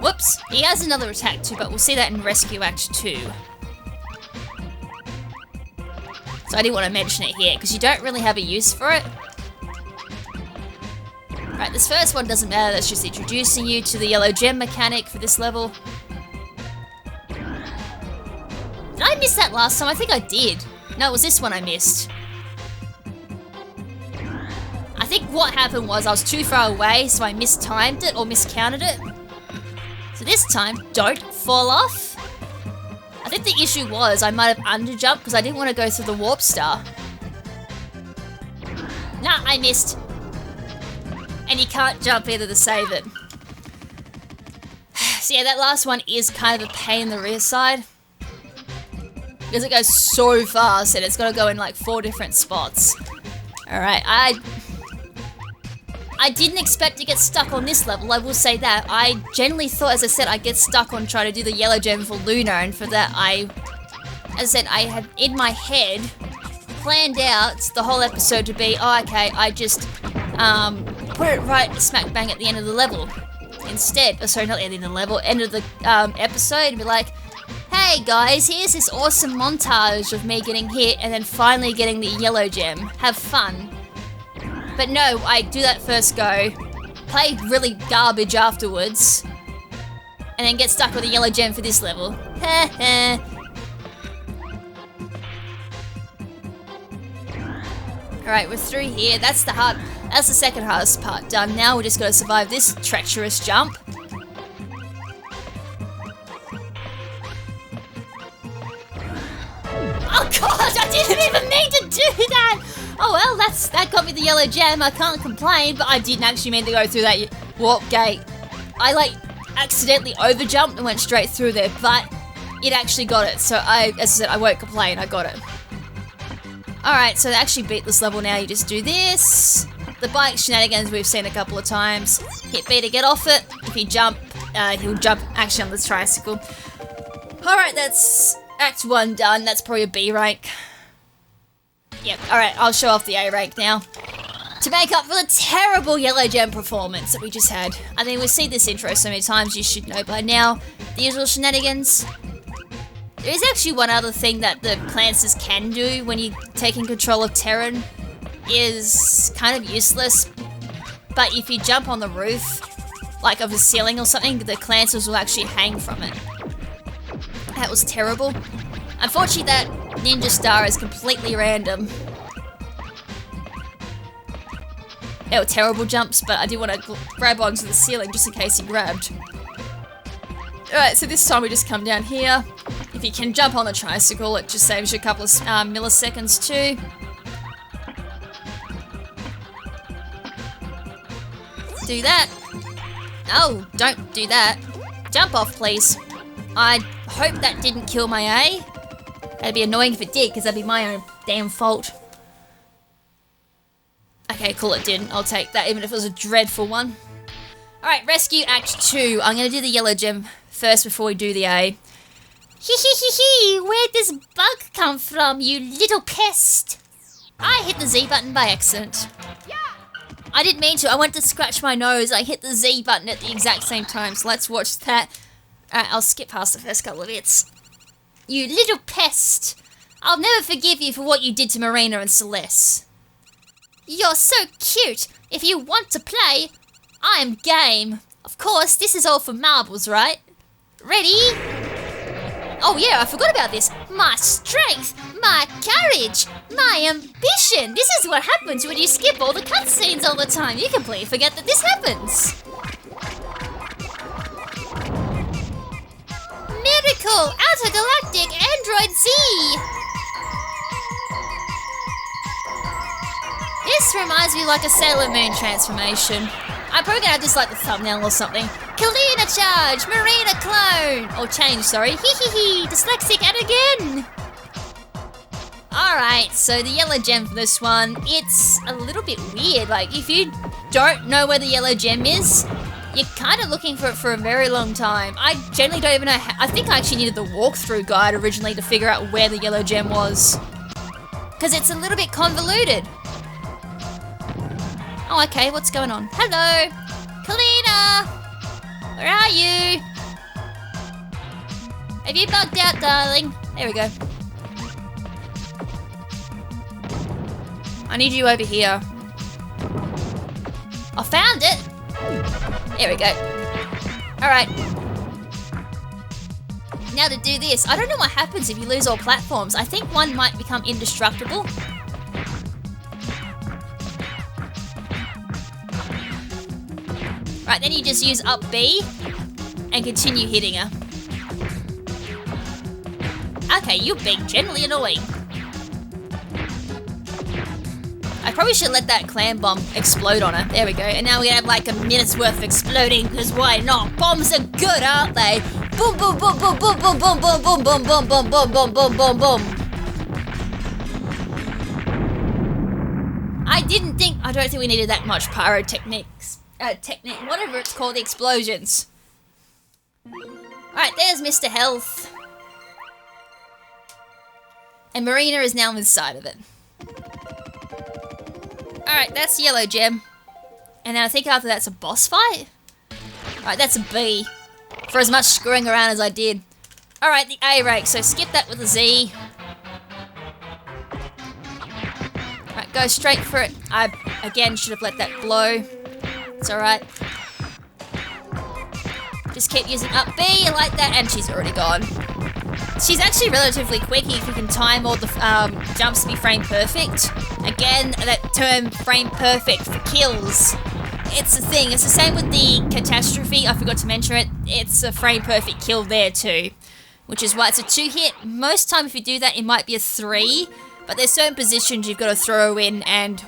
Whoops, he has another attack too, but we'll see that in Rescue Act 2. So I didn't want to mention it here, because you don't really have a use for it. Right, this first one doesn't matter, that's just introducing you to the yellow gem mechanic for this level. Did I miss that last time? I think I did. No, it was this one I missed. I think what happened was I was too far away, so I mistimed it or miscounted it. So this time, don't fall off. I think the issue was I might have underjumped because I didn't want to go through the warp star. Nah, I missed. And you can't jump either to save it. So yeah, that last one is kind of a pain in the rear side. Because it goes so fast and it's got to go in like 4 different spots. Alright, I didn't expect to get stuck on this level, I will say that. I generally thought, as I said, I'd get stuck on trying to do the yellow gem for Luna, and for that as I said, I had in my head planned out the whole episode to be, oh okay, I just put it right smack bang at the end of the level. Instead, sorry, not the end of the level, end of the episode, and be like, hey guys, here's this awesome montage of me getting hit and then finally getting the yellow gem. Have fun. But no, I do that first go, play really garbage afterwards, and then get stuck with a yellow gem for this level. Heh. Alright, we're through here. That's the second hardest part done. Now we just gotta survive this treacherous jump. Oh god, I didn't even mean to do that! Oh well, that got me the yellow gem, I can't complain, but I didn't actually mean to go through that warp gate. I like accidentally overjumped and went straight through there, but it actually got it, so as I said, I won't complain, I got it. Alright, so to actually beat this level now, you just do this. The bike shenanigans we've seen a couple of times. Hit B to get off it. If you jump, he'll jump actually on the tricycle. Alright, that's Act 1 done. That's probably a B rank. Yep, alright, I'll show off the A rank now. To make up for the terrible yellow gem performance that we just had. I mean, we've seen this intro so many times, you should know by now. The usual shenanigans. There is actually one other thing that the Clancers can do when you're taking control of Taryn. Is kind of useless, but if you jump on the roof, like of a ceiling or something, the Clancers will actually hang from it. That was terrible. Unfortunately, that ninja star is completely random. They were terrible jumps, but I did want to grab onto the ceiling just in case he grabbed. Alright, so this time we just come down here. If you can jump on the tricycle, it just saves you a couple of milliseconds too. Do that. No, don't do that. Jump off, please. I hope that didn't kill my A. That'd be annoying if it did, because that'd be my own damn fault. Okay, cool, it didn't. I'll take that, even if it was a dreadful one. Alright, Rescue Act 2. I'm going to do the yellow gem first before we do the A. Hee, where'd this bug come from, you little pest? I hit the Z button by accident. I didn't mean to, I went to scratch my nose, I hit the Z button at the exact same time, so let's watch that. Alright, I'll skip past the first couple of bits. You little pest! I'll never forgive you for what you did to Marina and Celeste. You're so cute! If you want to play, I'm game. Of course, this is all for marbles, right? Ready? Oh yeah, I forgot about this. My strength, my courage, my ambition. This is what happens when you skip all the cutscenes all the time. You completely forget that this happens. Miracle, Intergalactic, Android Z. This reminds me like a Sailor Moon transformation. I'm probably gonna have this like the thumbnail or something. Kalina charge, Marina clone! Or change, sorry. Hee, dyslexic and again! Alright, so the yellow gem for this one, it's a little bit weird. Like, if you don't know where the yellow gem is, you're kind of looking for it for a very long time. I generally don't even know how, I think I actually needed the walkthrough guide originally to figure out where the yellow gem was. Because it's a little bit convoluted. Oh, okay, what's going on? Hello! Kalina! Where are you? Have you bugged out, darling? There we go. I need you over here. I found it. There we go. Alright. Now to do this, I don't know what happens if you lose all platforms. I think one might become indestructible. Right, then you just use up B and continue hitting her. Okay, you're being generally annoying. I probably should let that clam bomb explode on her. There we go. And now we have like a minute's worth of exploding, because why not? Bombs are good, aren't they? Boom, boom, boom, boom, boom, boom, boom, boom, boom, boom, boom, boom, boom, boom, boom, boom, boom. I don't think we needed that much pyrotechnics. Whatever it's called, the explosions. Alright, there's Mr. Health. And Marina is now inside of it. Alright, that's yellow gem. And then I think after that's a boss fight? Alright, that's a B. For as much screwing around as I did. Alright, the A rank, so skip that with a Z. Alright, go straight for it. I, again, should have let that blow. It's alright. Just keep using up B like that, and she's already gone. She's actually relatively quick if you can time all the jumps to be frame perfect. Again, that term frame perfect for kills. It's a thing. It's the same with the Catastrophe. I forgot to mention it. It's a frame perfect kill there too. Which is why it's a 2-hit. Most time if you do that, it might be a 3. But there's certain positions you've got to throw in and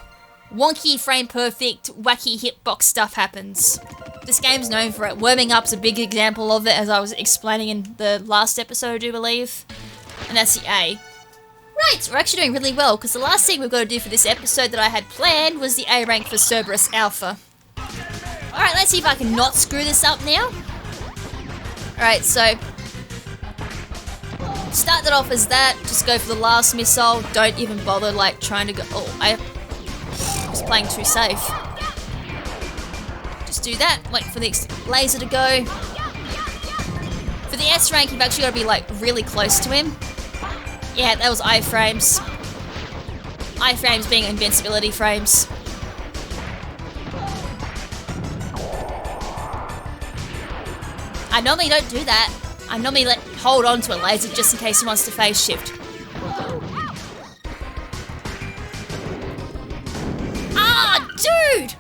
wonky frame perfect, wacky hitbox stuff happens. This game's known for it. Warming up's a big example of it, as I was explaining in the last episode, I do believe. And that's the A. Right, we're actually doing really well, because the last thing we've got to do for this episode that I had planned was the A rank for Cerberus Alpha. Alright, let's see if I can not screw this up now. Alright, so start that off as that. Just go for the last missile. Don't even bother like trying to go. Oh, I was playing too safe. Just do that. Wait for the laser to go. For the S rank, you've actually got to be like really close to him. Yeah, that was iframes. Iframes being invincibility frames. I normally don't do that. I normally hold on to a laser just in case he wants to phase shift. Ah, dude!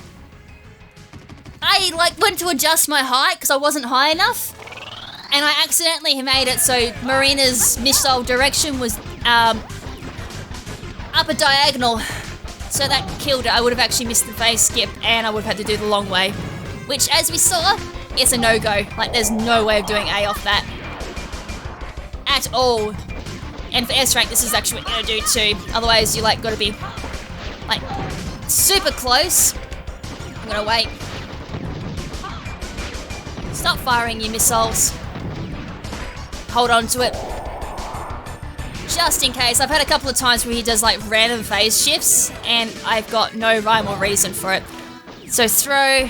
I went to adjust my height because I wasn't high enough, and I accidentally made it so Marina's missile direction was up a diagonal, so that killed her. I would have actually missed the phase skip, and I would have had to do the long way, which, as we saw, is a no-go. Like, there's no way of doing A off that at all. And for S rank, this is actually what you're gonna do too. Otherwise, you gotta be super close. I'm gonna wait. Stop firing your missiles. Hold on to it. Just in case. I've had a couple of times where he does random phase shifts and I've got no rhyme or reason for it. So throw.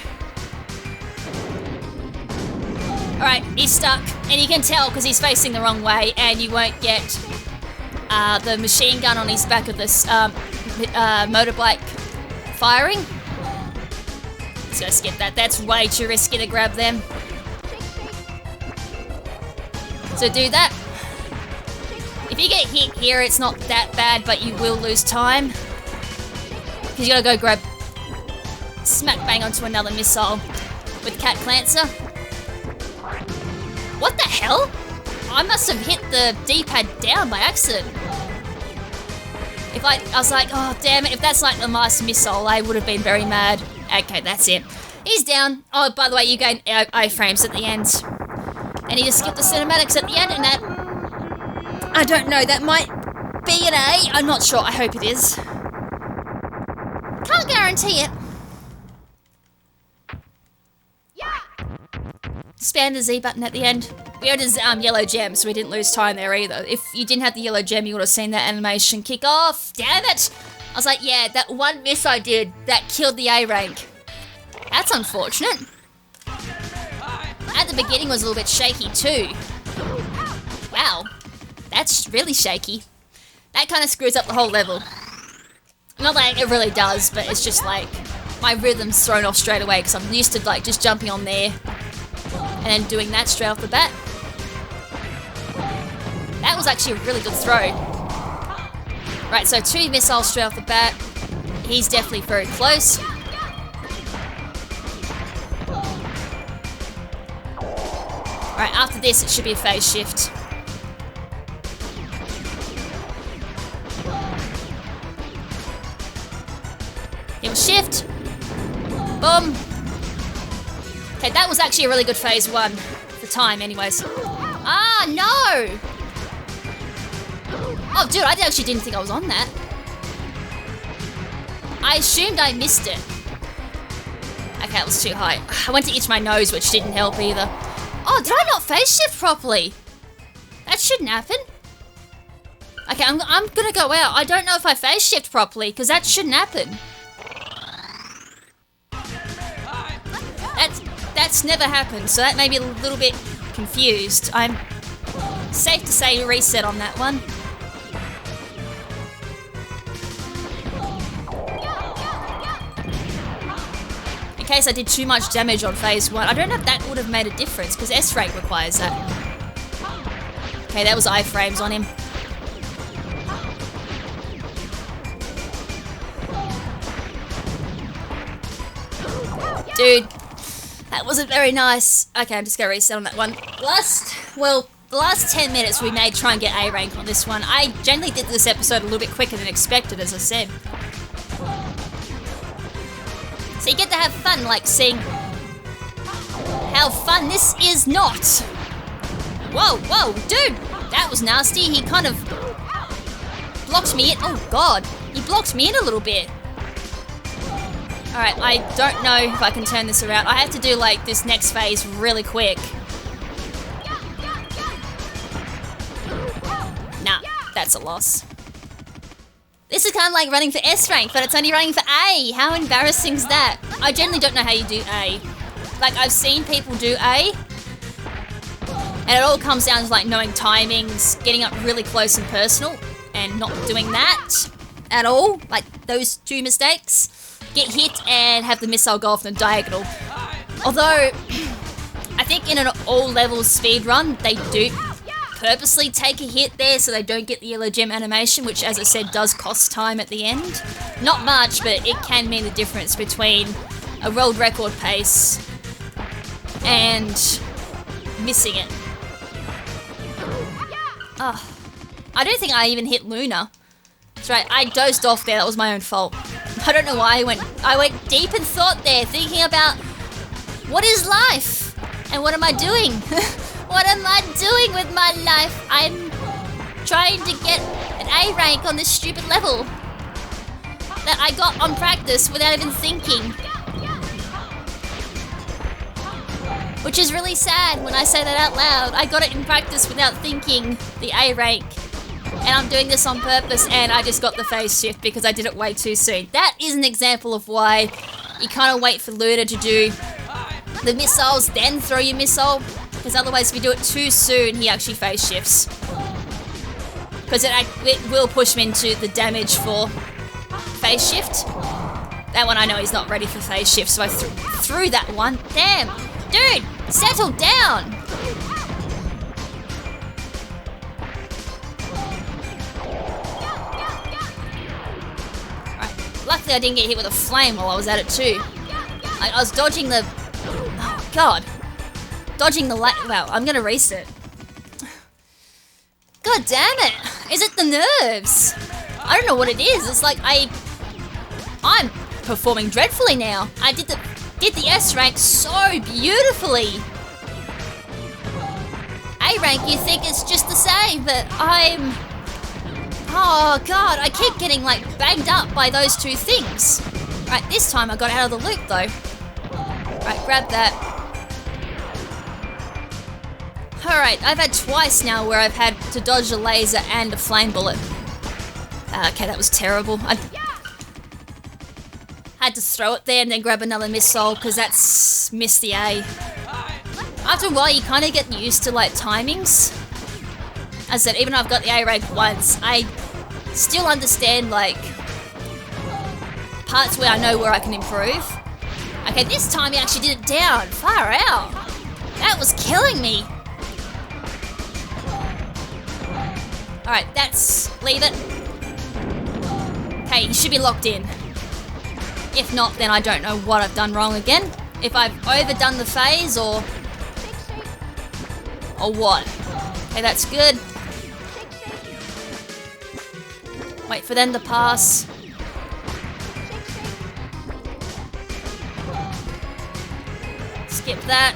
Alright, he's stuck. And you can tell because he's facing the wrong way and you won't get the machine gun on his back of this motorbike firing. So skip that. That's way too risky to grab them. So do that. If you get hit here, it's not that bad, but you will lose time. Because you gotta go grab smack bang onto another missile with Kat Clancer. What the hell? I must have hit the D-pad down by accident. I was like, oh damn it, if that's the last missile, I would have been very mad. Okay, that's it. He's down. Oh, by the way, you gain iframes at the end. And he just skipped the cinematics at the end, and that... I don't know, that might be an A. I'm not sure, I hope it is. Can't guarantee it. Spam the Z button at the end. We had his yellow gem, so we didn't lose time there either. If you didn't have the yellow gem, you would have seen that animation kick off. Damn it! I was like, yeah, that one miss I did, that killed the A rank. That's unfortunate. At the beginning was a little bit shaky too. Wow. That's really shaky. That kind of screws up the whole level. Not like it really does, but it's just my rhythm's thrown off straight away because I'm used to like just jumping on there and then doing that straight off the bat. That was actually a really good throw. Right, so 2 missiles straight off the bat. He's definitely very close. Right, after this it should be a phase shift. He'll shift. Boom. Okay, that was actually a really good phase 1. For time, anyways. Ah, no! Oh, dude, I actually didn't think I was on that. I assumed I missed it. Okay, it was too high. I went to itch my nose, which didn't help either. Oh, did I not phase shift properly? That shouldn't happen. Okay, I'm gonna go out. I don't know if I phase shift properly, because that shouldn't happen. That's never happened, so that made me a little bit confused. I'm safe to say reset on that one. In case I did too much damage on phase 1. I don't know if that would have made a difference, because S rank requires that. Okay, that was iframes on him. Dude, that wasn't very nice. Okay, I'm just gonna reset on that one. The last 10 minutes we made try and get A rank on this one. I generally did this episode a little bit quicker than expected, as I said. So you get to have fun, like seeing how fun this is not. Whoa, whoa, dude, that was nasty. He kind of blocked me in. Oh God, he blocked me in a little bit. Alright, I don't know if I can turn this around. I have to do like this next phase really quick. Nah, that's a loss. This is kind of like running for S rank, but it's only running for A. How embarrassing is that? I generally don't know how you do A. Like, I've seen people do A, and it all comes down to like knowing timings, getting up really close and personal, and not doing that at all. Like, those 2 mistakes. Get hit and have the missile go off in a diagonal. Although, I think in an all levels speed run, they do purposely take a hit there so they don't get the yellow gem animation, which, as I said, does cost time at the end. Not much, but it can mean the difference between a world record pace and missing it. Oh, I don't think I even hit Luna. That's right, I dozed off there, that was my own fault. I don't know why I went deep in thought there, thinking about what is life and what am I doing? What am I doing with my life? I'm trying to get an A rank on this stupid level that I got on practice without even thinking. Which is really sad when I say that out loud. I got it in practice without thinking the A rank. And I'm doing this on purpose, and I just got the phase shift because I did it way too soon. That is an example of why you kind of wait for Luna to do the missiles, then throw your missile. Because otherwise, if you do it too soon, he actually phase shifts. Because it will push him into the damage for phase shift. That one I know he's not ready for phase shift, so I threw that one. Damn! Dude! Settle down! Luckily I didn't get hit with a flame while I was at it too. I was dodging the... Oh God. Dodging the light... Wow, I'm gonna reset. God damn it! Is it the nerves? I don't know what it is. It's like I'm performing dreadfully now. I did the S rank so beautifully. A rank you think it's just the same, but I'm... Oh God, I keep getting like banged up by those 2 things. Right, this time I got out of the loop though. Right, grab that. Alright, I've had twice now where I've had to dodge a laser and a flame bullet. Okay, that was terrible. I had to throw it there and then grab another missile because that's missed the A. After a while you kind of get used to like timings. As I said, even though I've got the A rank once, I still understand like parts where I know where I can improve. Okay, this time he actually did it down. Far out. That was killing me. Alright, leave it. Okay, he should be locked in. If not, then I don't know what I've done wrong again. If I've overdone the phase or what. Okay, that's good. Wait for them to pass. Skip that.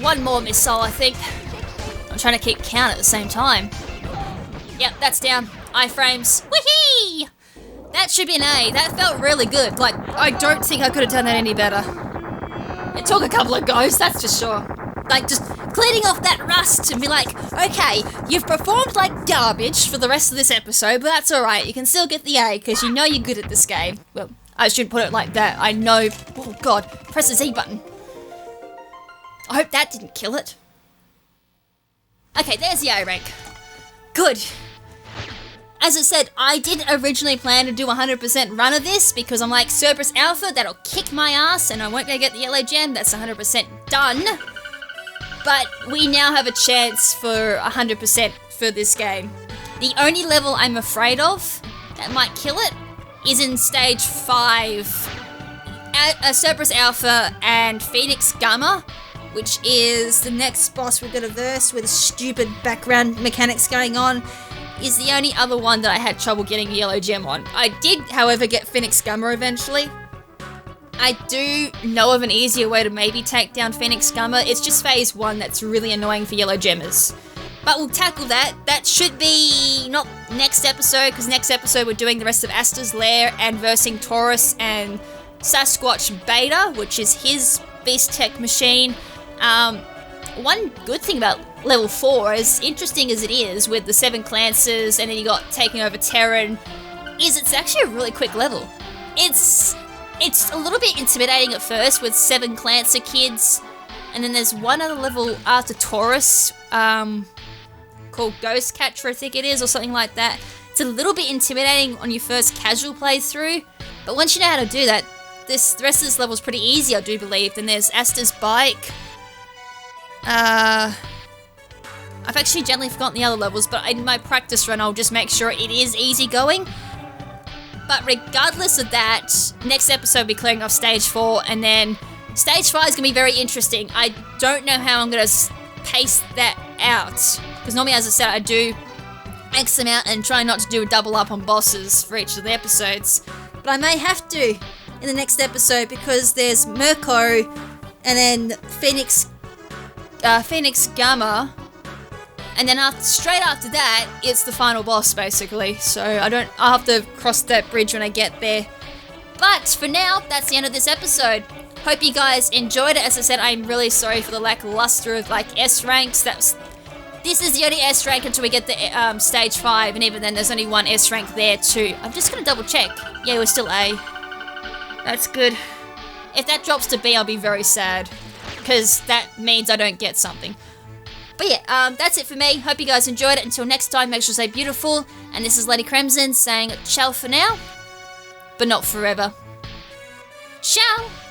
One more missile, I think. I'm trying to keep count at the same time. Yep, that's down. Iframes. Whee! That should be an A. That felt really good. Like, I don't think I could have done that any better. It took a couple of goes, that's for sure. Like, just cleaning off that rust and be like, okay, you've performed like garbage for the rest of this episode, but that's alright. You can still get the A, because you know you're good at this game. Well, I shouldn't put it like that. I know... Oh, God. Press the Z button. I hope that didn't kill it. Okay, there's the A rank. Good. As I said, I didn't originally plan to do 100% run of this because I'm like, Cerberus Alpha, that'll kick my ass and I won't go get the yellow gem. That's 100% done. But we now have a chance for 100% for this game. The only level I'm afraid of that might kill it is in stage 5. Cerberus Alpha and Phoenix Gamma, which is the next boss we're gonna verse with stupid background mechanics going on, is the only other one that I had trouble getting a yellow gem on. I did, however, get Phoenix Gamma eventually. I do know of an easier way to maybe take down Phoenix Gamma. It's just phase 1 that's really annoying for yellow gemmers. But we'll tackle that. That should be not next episode, because next episode we're doing the rest of Asta's Lair and versing Taurus and Sasquatch Beta, which is his Beast Tech machine. One good thing about level 4, as interesting as it is with the 7 Clancers and then you got taking over Taryn, is it's actually a really quick level. It's a little bit intimidating at first with 7 Clancer kids, and then there's one other level after Taurus, called Ghost Catcher I think it is, or something like that. It's a little bit intimidating on your first casual playthrough, but once you know how to do that, the rest of this level is pretty easy, I do believe. Then there's Asta's Bike. I've actually generally forgotten the other levels, but in my practice run I'll just make sure it is easy going. But regardless of that, next episode we'll be clearing off stage 4, and then stage 5 is going to be very interesting. I don't know how I'm going to pace that out, because normally, as I said, I do X amount and try not to do a double up on bosses for each of the episodes. But I may have to in the next episode, because there's Mirko and then Phoenix Gamma, and then straight after that, it's the final boss, basically. So I'll have to cross that bridge when I get there. But for now, that's the end of this episode. Hope you guys enjoyed it. As I said, I'm really sorry for the lackluster of like S ranks. This is the only S rank until we get the stage 5, and even then, there's only one S rank there too. I'm just gonna double check. Yeah, we're still A. That's good. If that drops to B, I'll be very sad, because that means I don't get something. But yeah, that's it for me. Hope you guys enjoyed it. Until next time, make sure to stay beautiful. And this is Lady KrimZen saying ciao for now, but not forever. Ciao!